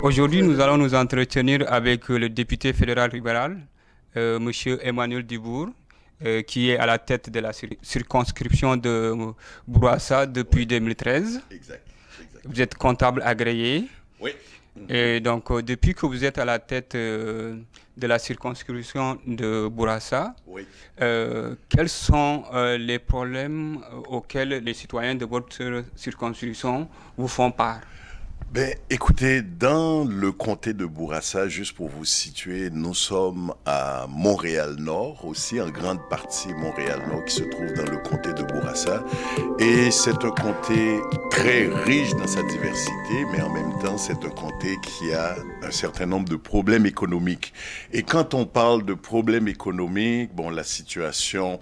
Aujourd'hui, nous allons nous entretenir avec le député fédéral libéral, Monsieur Emmanuel Dubourg, qui est à la tête de la circonscription de Bourassa Oui, depuis 2013. exact, exact. Vous êtes comptable agréé. Oui. Et donc, depuis que vous êtes à la tête de la circonscription de Bourassa, Oui. quels sont les problèmes auxquels les citoyens de votre circonscription vous font part? Ben, écoutez, dans le comté de Bourassa, juste pour vous situer, nous sommes à Montréal-Nord, aussi en grande partie Montréal-Nord qui se trouve dans le comté de Bourassa. Et c'est un comté très riche dans sa diversité, mais en même temps, c'est un comté qui a un certain nombre de problèmes économiques. Et quand on parle de problèmes économiques, bon, la situation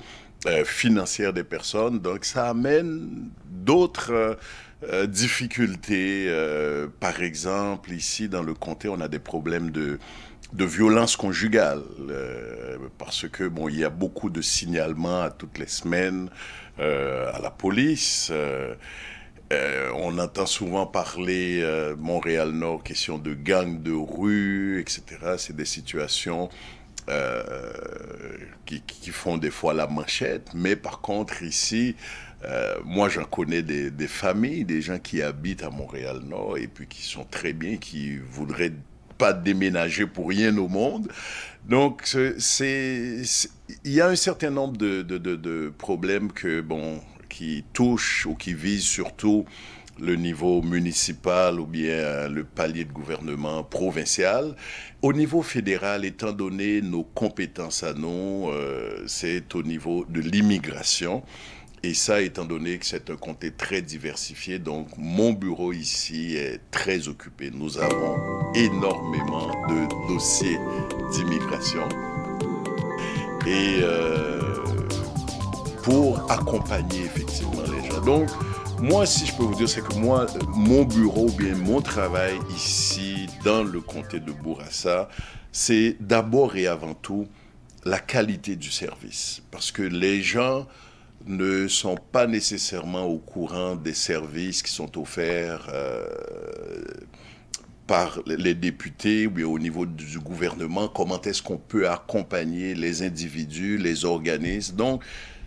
financière des personnes, donc ça amène d'autres difficultés. Par exemple, ici dans le comté, on a des problèmes de violence conjugale parce que bon, il y a beaucoup de signalements à toutes les semaines à la police. On entend souvent parler Montréal-Nord, question de gangs de rue, etc. C'est des situations qui font des fois la manchette, mais par contre ici, moi j'en connais des familles, des gens qui habitent à Montréal-Nord et puis qui sont très bien, qui voudraient pas déménager pour rien au monde. Donc il y a un certain nombre de problèmes qui touchent ou qui visent surtout le niveau municipal ou bien le palier de gouvernement provincial. Au niveau fédéral, étant donné nos compétences à nous, c'est au niveau de l'immigration. Et ça, étant donné que c'est un comté très diversifié, donc mon bureau ici est très occupé. Nous avons énormément de dossiers d'immigration. Et pour accompagner effectivement les gens. Donc, moi, si je peux vous dire, c'est que moi, mon bureau ou bien mon travail ici dans le comté de Bourassa, c'est d'abord et avant tout la qualité du service. Parce que les gens ne sont pas nécessairement au courant des services qui sont offerts par les députés ou bien au niveau du gouvernement, comment est-ce qu'on peut accompagner les individus, les organismes. Donc,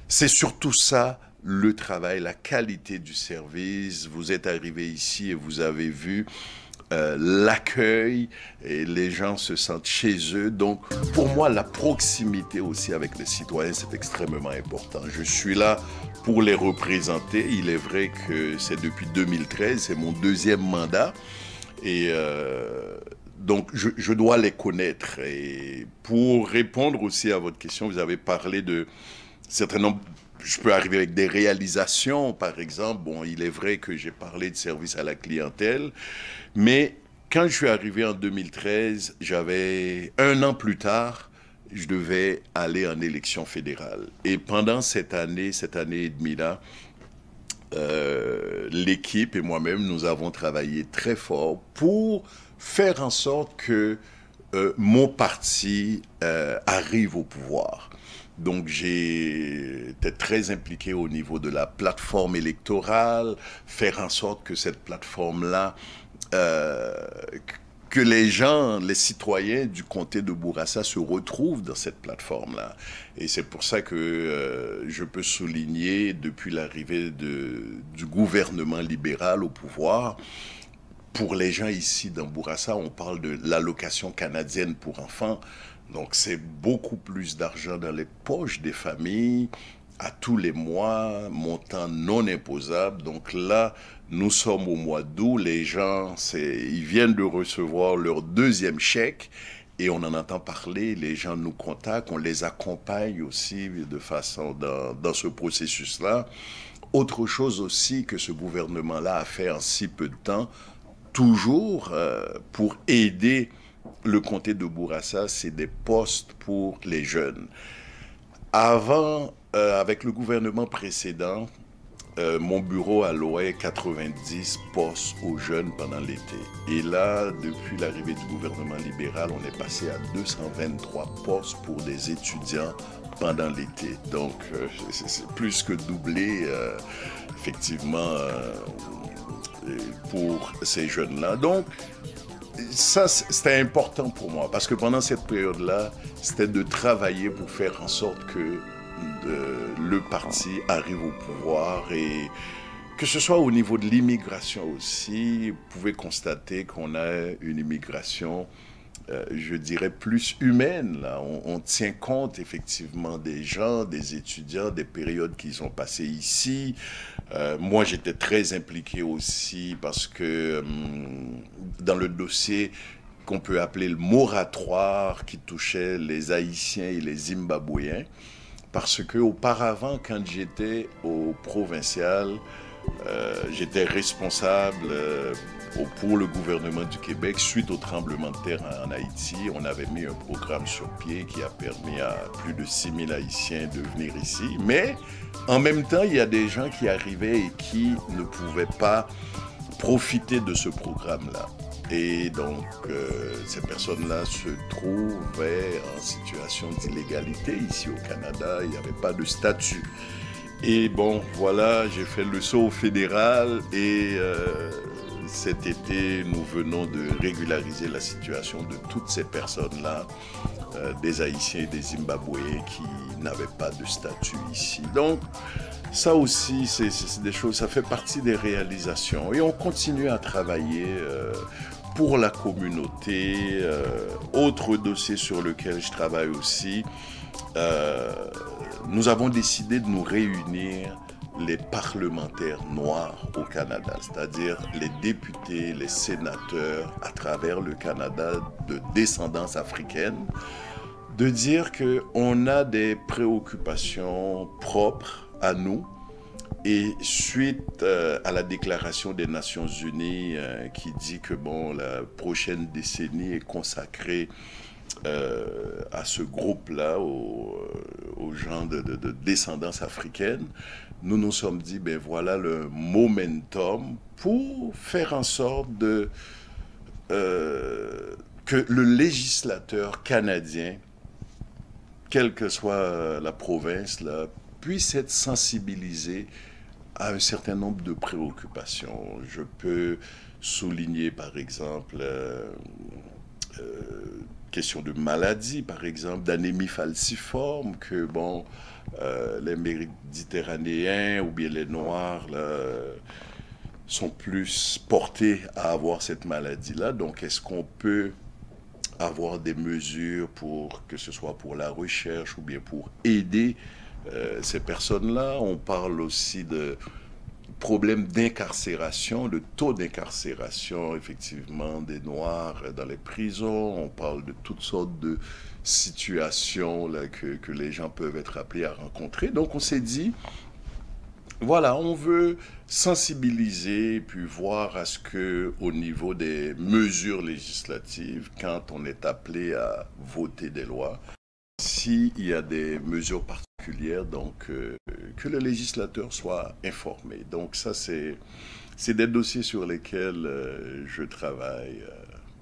c'est surtout ça le travail, la qualité du service. Vous êtes arrivé ici et vous avez vu l'accueil et les gens se sentent chez eux. Donc, pour moi, la proximité aussi avec les citoyens, c'est extrêmement important. Je suis là pour les représenter. Il est vrai que c'est depuis 2013, c'est mon deuxième mandat. Et donc, je dois les connaître. Et pour répondre aussi à votre question, vous avez parlé de certains nombres. Je peux arriver avec des réalisations, par exemple. Bon, il est vrai que j'ai parlé de service à la clientèle, mais quand je suis arrivé en 2013, j'avais un an plus tard, je devais aller en élection fédérale. Et pendant cette année et demie-là, l'équipe et moi-même, nous avons travaillé très fort pour faire en sorte que mon parti arrive au pouvoir. Donc j'ai été très impliqué au niveau de la plateforme électorale, faire en sorte que cette plateforme-là, que les gens, les citoyens du comté de Bourassa se retrouvent dans cette plateforme-là. Et c'est pour ça que je peux souligner, depuis l'arrivée du gouvernement libéral au pouvoir, pour les gens ici dans Bourassa, on parle de l'allocation canadienne pour enfants. Donc c'est beaucoup plus d'argent dans les poches des familles à tous les mois, montant non imposable. Donc là, nous sommes au mois d'août, les gens, ils viennent de recevoir leur deuxième chèque et on en entend parler, les gens nous contactent, on les accompagne aussi de façon dans ce processus-là. Autre chose aussi que ce gouvernement-là a fait en si peu de temps, toujours pour aider le comté de Bourassa, c'est des postes pour les jeunes. Avant, avec le gouvernement précédent, mon bureau allouait 90 postes aux jeunes pendant l'été. Et là, depuis l'arrivée du gouvernement libéral, on est passé à 223 postes pour des étudiants pendant l'été. Donc, c'est plus que doublé, effectivement, pour ces jeunes-là. Donc, Ça, c'était important pour moi, parce que pendant cette période-là, c'était de travailler pour faire en sorte que le parti arrive au pouvoir, et que ce soit au niveau de l'immigration aussi. Vous pouvez constater qu'on a une immigration, je dirais, plus humaine. Là. On tient compte effectivement des gens, des étudiants, des périodes qu'ils ont passées ici. Moi, j'étais très impliqué aussi parce que dans le dossier qu'on peut appeler le moratoire qui touchait les Haïtiens et les Zimbabwéens, parce que auparavant, quand j'étais au provincial, j'étais responsable pour le gouvernement du Québec suite au tremblement de terre en Haïti. On avait mis un programme sur pied qui a permis à plus de 6000 Haïtiens de venir ici. Mais en même temps, il y a des gens qui arrivaient et qui ne pouvaient pas profiter de ce programme-là. Et donc, ces personnes-là se trouvaient en situation d'illégalité ici au Canada. Il n'y avait pas de statut. Et bon, voilà, j'ai fait le saut fédéral et cet été, nous venons de régulariser la situation de toutes ces personnes-là, des Haïtiens et des Zimbabwéens qui n'avaient pas de statut ici. Donc, ça aussi, c'est des choses, ça fait partie des réalisations. Et on continue à travailler pour la communauté. Autre dossier sur lequel je travaille aussi, nous avons décidé de nous réunir les parlementaires noirs au Canada, c'est-à-dire les députés, les sénateurs à travers le Canada de descendance africaine, de dire qu'on a des préoccupations propres à nous. Et suite à la déclaration des Nations Unies qui dit que bon, la prochaine décennie est consacrée à ce groupe-là, aux gens de descendance africaine, nous nous sommes dit, ben voilà le momentum pour faire en sorte que le législateur canadien, quelle que soit la province, là, puisse être sensibilisé à un certain nombre de préoccupations. Je peux souligner, par exemple, question de maladie, par exemple, d'anémie falciforme, que bon, les Méditerranéens ou bien les Noirs là, sont plus portés à avoir cette maladie-là. Donc, est-ce qu'on peut avoir des mesures pour que ce soit pour la recherche ou bien pour aider ces personnes-là? On parle aussi de problèmes d'incarcération, le taux d'incarcération, effectivement, des Noirs dans les prisons. On parle de toutes sortes de situations là, que les gens peuvent être appelés à rencontrer. Donc, on s'est dit, voilà, on veut sensibiliser, puis voir à ce que, au niveau des mesures législatives, quand on est appelé à voter des lois, s'il y a des mesures particulières, donc que le législateur soit informé. Donc ça, c'est des dossiers sur lesquels je travaille.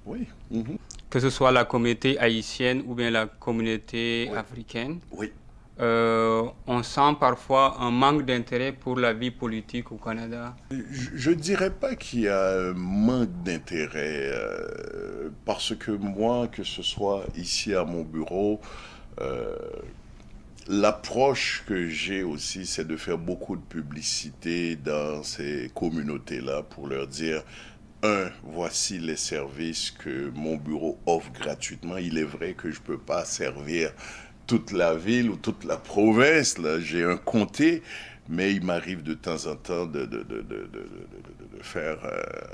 Oui. Mm-hmm. Que ce soit la communauté haïtienne ou bien la communauté africaine. Oui. On sent parfois un manque d'intérêt pour la vie politique au Canada. Je ne dirais pas qu'il y a un manque d'intérêt, parce que moi, que ce soit ici à mon bureau, l'approche que j'ai aussi, c'est de faire beaucoup de publicité dans ces communautés-là pour leur dire, voici les services que mon bureau offre gratuitement. Il est vrai que je ne peux pas servir toute la ville ou toute la province, là, j'ai un comté, mais il m'arrive de temps en temps de faire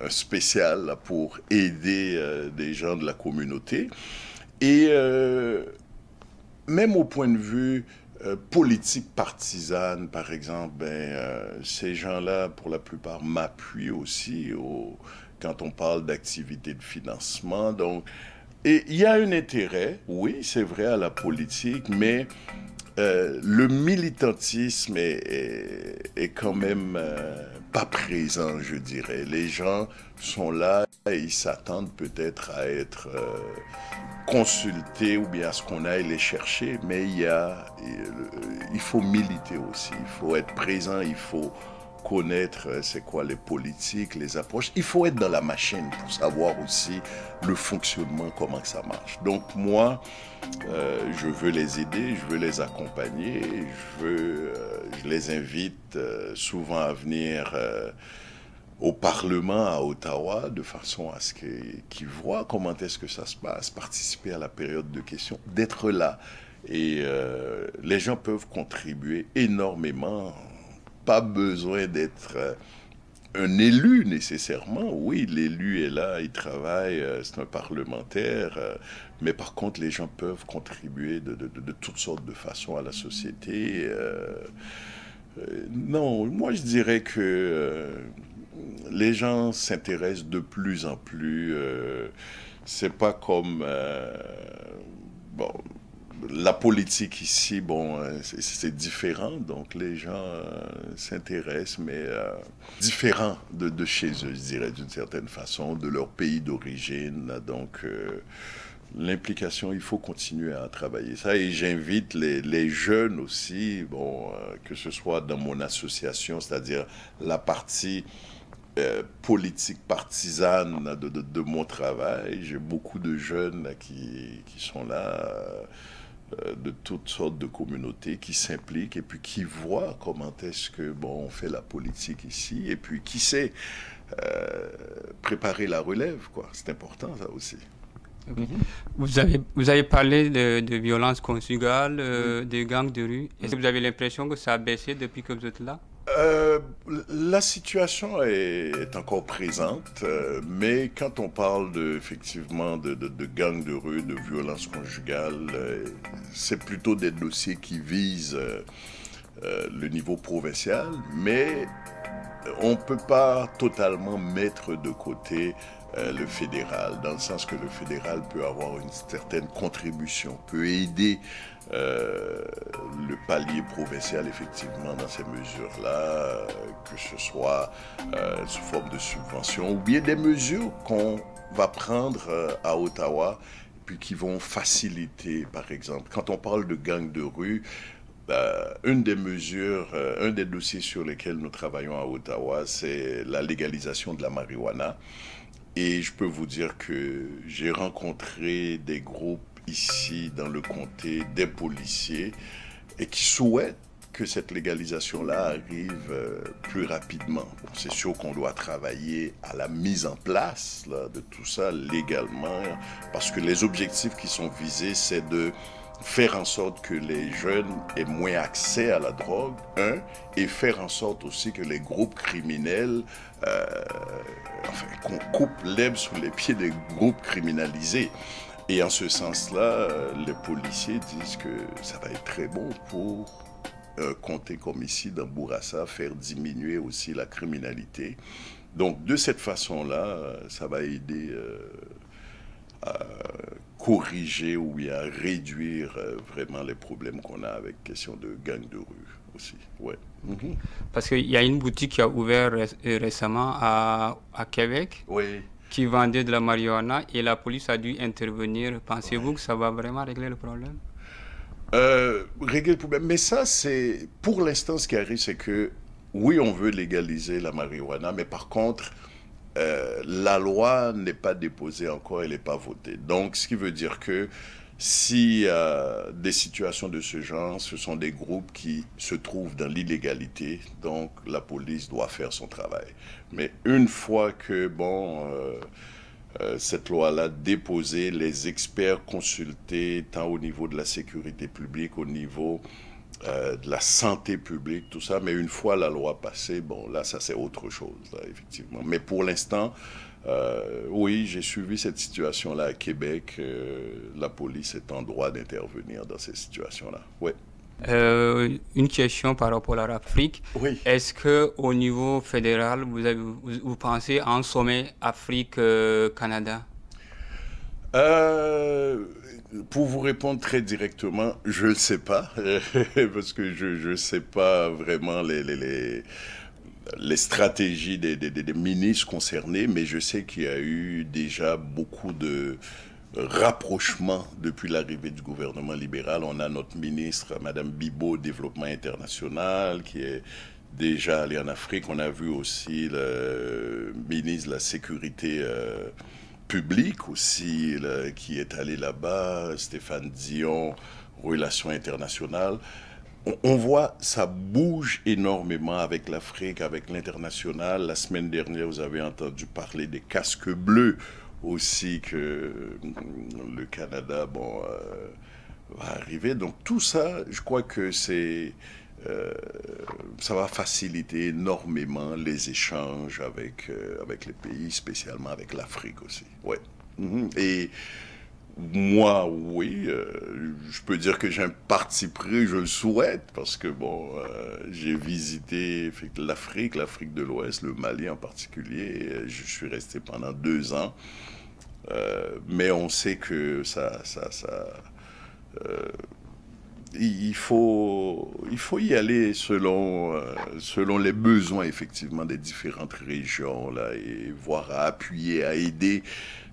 un spécial là, pour aider des gens de la communauté. Et même au point de vue politique partisane, par exemple, ces gens-là, pour la plupart, m'appuient aussi quand on parle d'activités de financement. Donc, et il y a un intérêt, oui, c'est vrai, à la politique, mais le militantisme est quand même pas présent, je dirais. Les gens sont là et ils s'attendent peut-être à être consultés ou bien à ce qu'on aille les chercher, mais il faut militer aussi, il faut être présent, il faut connaître c'est quoi les politiques, les approches. Il faut être dans la machine pour savoir aussi le fonctionnement, comment que ça marche. Donc moi, je veux les aider, je veux les accompagner, je les invite souvent à venir au Parlement à Ottawa, de façon à ce qu'ils voient comment est-ce que ça se passe, participer à la période de questions, d'être là. Et les gens peuvent contribuer énormément. Pas besoin d'être un élu nécessairement. Oui, l'élu est là, il travaille, c'est un parlementaire. Mais par contre, les gens peuvent contribuer de toutes sortes de façons à la société. Non, moi je dirais que les gens s'intéressent de plus en plus. C'est pas comme bon, la politique ici, bon, c'est différent. Donc les gens s'intéressent, mais différent de chez eux, je dirais, d'une certaine façon, de leur pays d'origine. Donc l'implication, il faut continuer à travailler ça. Et j'invite les jeunes aussi, bon, que ce soit dans mon association, c'est-à-dire la partie politique partisane de mon travail. J'ai beaucoup de jeunes là, qui sont là, de toutes sortes de communautés, qui s'impliquent et puis qui voient comment est-ce que bon, on fait la politique ici. Et puis qui sait préparer la relève, quoi. C'est important ça aussi. Okay. Vous avez parlé de violence conjugale, de gangs de rue. Est-ce que vous avez l'impression que ça a baissé depuis que vous êtes là? La situation est encore présente, mais quand on parle effectivement de gangs de rue, de violence conjugale, c'est plutôt des dossiers qui visent le niveau provincial, mais on ne peut pas totalement mettre de côté le fédéral, dans le sens que le fédéral peut avoir une certaine contribution, peut aider le palier provincial effectivement dans ces mesures-là, que ce soit sous forme de subvention ou bien des mesures qu'on va prendre à Ottawa, puis qui vont faciliter, par exemple, quand on parle de gangs de rue, une des mesures, un des dossiers sur lesquels nous travaillons à Ottawa, c'est la légalisation de la marijuana. Et je peux vous dire que j'ai rencontré des groupes ici dans le comté, des policiers, et qui souhaitent que cette légalisation-là arrive plus rapidement. Bon, c'est sûr qu'on doit travailler à la mise en place là, de tout ça légalement, parce que les objectifs qui sont visés, c'est de faire en sorte que les jeunes aient moins accès à la drogue, et faire en sorte aussi que les groupes criminels, qu'on coupe l'herbe sous les pieds des groupes criminalisés. Et en ce sens-là, les policiers disent que ça va être très bon pour comté comme ici, dans Bourassa, faire diminuer aussi la criminalité. Donc, de cette façon-là, ça va aider à corriger ou bien à réduire vraiment les problèmes qu'on a avec question de gangs de rue aussi. Ouais. Okay. Parce qu'il y a une boutique qui a ouvert récemment à Québec, oui, qui vendait de la marijuana et la police a dû intervenir. Pensez-vous que ça va vraiment régler le problème? Régler le problème. Mais ça, c'est... Pour l'instant, ce qui arrive, c'est que, oui, on veut légaliser la marijuana, mais par contre, la loi n'est pas déposée encore, elle n'est pas votée. Donc, ce qui veut dire que si des situations de ce genre, ce sont des groupes qui se trouvent dans l'illégalité, donc la police doit faire son travail. Mais une fois que, bon... cette loi-là déposée, les experts consultés, tant au niveau de la sécurité publique, au niveau de la santé publique, tout ça. Mais une fois la loi passée, bon, là, ça c'est autre chose, là, effectivement. Mais pour l'instant, oui, j'ai suivi cette situation-là à Québec. La police est en droit d'intervenir dans ces situations-là. Oui. Une question par rapport à l'Afrique. Oui. Est-ce qu'au niveau fédéral, vous pensez à un sommet Afrique-Canada? Pour vous répondre très directement, je ne le sais pas, parce que je ne sais pas vraiment les stratégies des ministres concernés, mais je sais qu'il y a eu déjà beaucoup de rapprochement depuis l'arrivée du gouvernement libéral. On a notre ministre, Madame Bibeau, Développement international, qui est déjà allé en Afrique. On a vu aussi le ministre de la Sécurité publique aussi, qui est allé là-bas, Stéphane Dion, Relations internationales. On voit, ça bouge énormément avec l'Afrique, avec l'international. La semaine dernière, vous avez entendu parler des casques bleus aussi, que le Canada, bon, va arriver. Donc tout ça, je crois que ça va faciliter énormément les échanges avec les pays, spécialement avec l'Afrique aussi. Ouais. Et moi, oui, je peux dire que j'ai un parti pris, je le souhaite, parce que bon, j'ai visité l'Afrique, l'Afrique de l'Ouest, le Mali en particulier. Je suis resté pendant 2 ans, mais on sait que il faut y aller selon les besoins effectivement des différentes régions là, et voir à appuyer, à aider,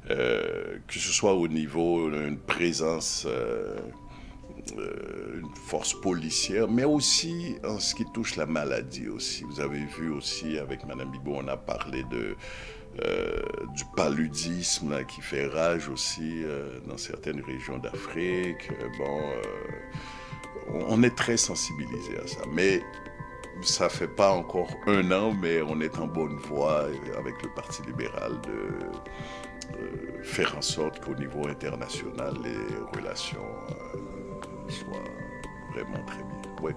que ce soit au niveau d'une présence, une force policière, mais aussi en ce qui touche la maladie aussi. Vous avez vu aussi avec Mme Bibo, on a parlé du paludisme là, qui fait rage aussi dans certaines régions d'Afrique. On est très sensibilisé à ça, mais ça fait pas encore 1 an, mais on est en bonne voie avec le Parti libéral de faire en sorte qu'au niveau international, les relations soient vraiment très bien. Ouais.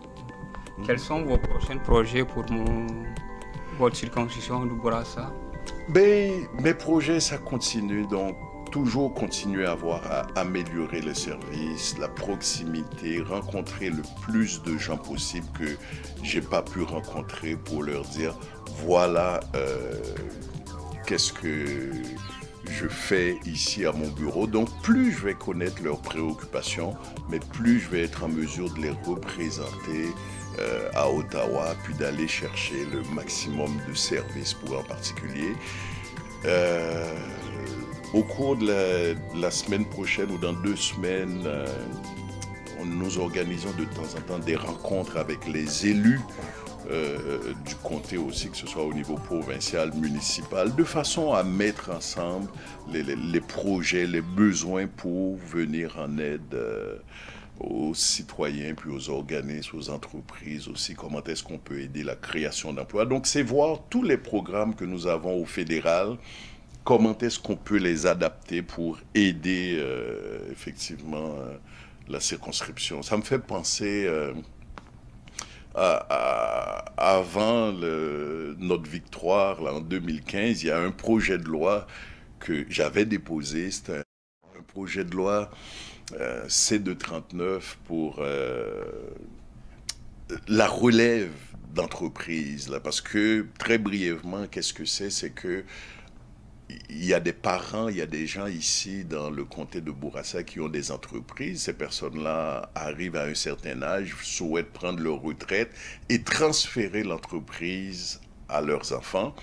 Quels sont vos prochains projets pour votre circonscription de Bourassa? Mes projets, ça continue, donc toujours continuer à améliorer les services, la proximité, rencontrer le plus de gens possible que j'ai pas pu rencontrer pour leur dire voilà qu'est-ce que je fais ici à mon bureau. Donc plus je vais connaître leurs préoccupations, mais plus je vais être en mesure de les représenter à Ottawa, puis d'aller chercher le maximum de services pour en particulier. Au cours de la semaine prochaine ou dans 2 semaines, nous organisons de temps en temps des rencontres avec les élus du comté aussi, que ce soit au niveau provincial, municipal, de façon à mettre ensemble les projets, les besoins pour venir en aide aux citoyens, puis aux organismes, aux entreprises aussi, comment est-ce qu'on peut aider la création d'emplois. Donc c'est voir tous les programmes que nous avons au fédéral, comment est-ce qu'on peut les adapter pour aider effectivement la circonscription. Ça me fait penser avant notre victoire là, en 2015, il y a un projet de loi que j'avais déposé. C'était un projet de loi C239 pour la relève d'entreprise. Parce que très brièvement, qu'est-ce que c'est? C'est que il y a des parents, il y a des gens ici dans le comté de Bourassa qui ont des entreprises. Ces personnes-là arrivent à un certain âge, souhaitent prendre leur retraite et transférer l'entreprise à leurs enfants.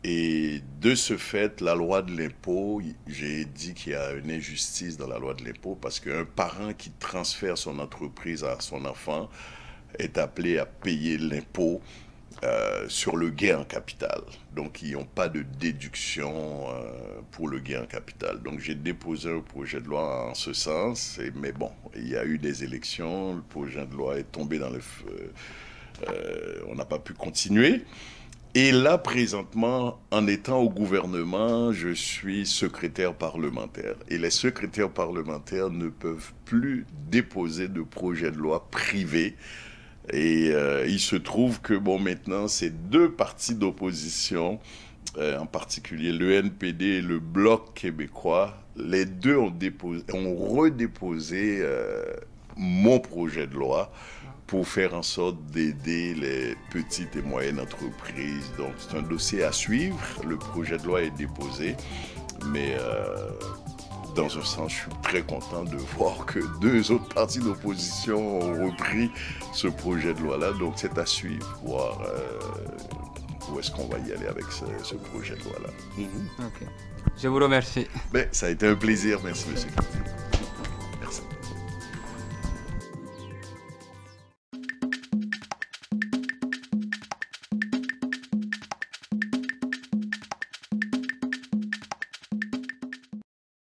Et de ce fait, la loi de l'impôt, j'ai dit qu'il y a une injustice dans la loi de l'impôt parce qu'un parent qui transfère son entreprise à son enfant est appelé à payer l'impôt sur le gain en capital. Donc, ils n'ont pas de déduction pour le gain en capital. Donc, j'ai déposé un projet de loi en ce sens. Mais bon, il y a eu des élections. Le projet de loi est tombé dans le feu. On n'a pas pu continuer. Et là, présentement, en étant au gouvernement, je suis secrétaire parlementaire. Et les secrétaires parlementaires ne peuvent plus déposer de projet de loi privé. Et il se trouve que, bon, maintenant, ces 2 partis d'opposition, en particulier le NPD et le Bloc québécois, les 2 ont redéposé mon projet de loi pour faire en sorte d'aider les petites et moyennes entreprises. Donc, c'est un dossier à suivre. Le projet de loi est déposé, mais dans un sens, je suis très content de voir que 2 autres partis d'opposition ont repris ce projet de loi-là. Donc, c'est à suivre, voir où est-ce qu'on va y aller avec ce projet de loi-là. Ok. Je vous remercie. Ça a été un plaisir. Merci, M.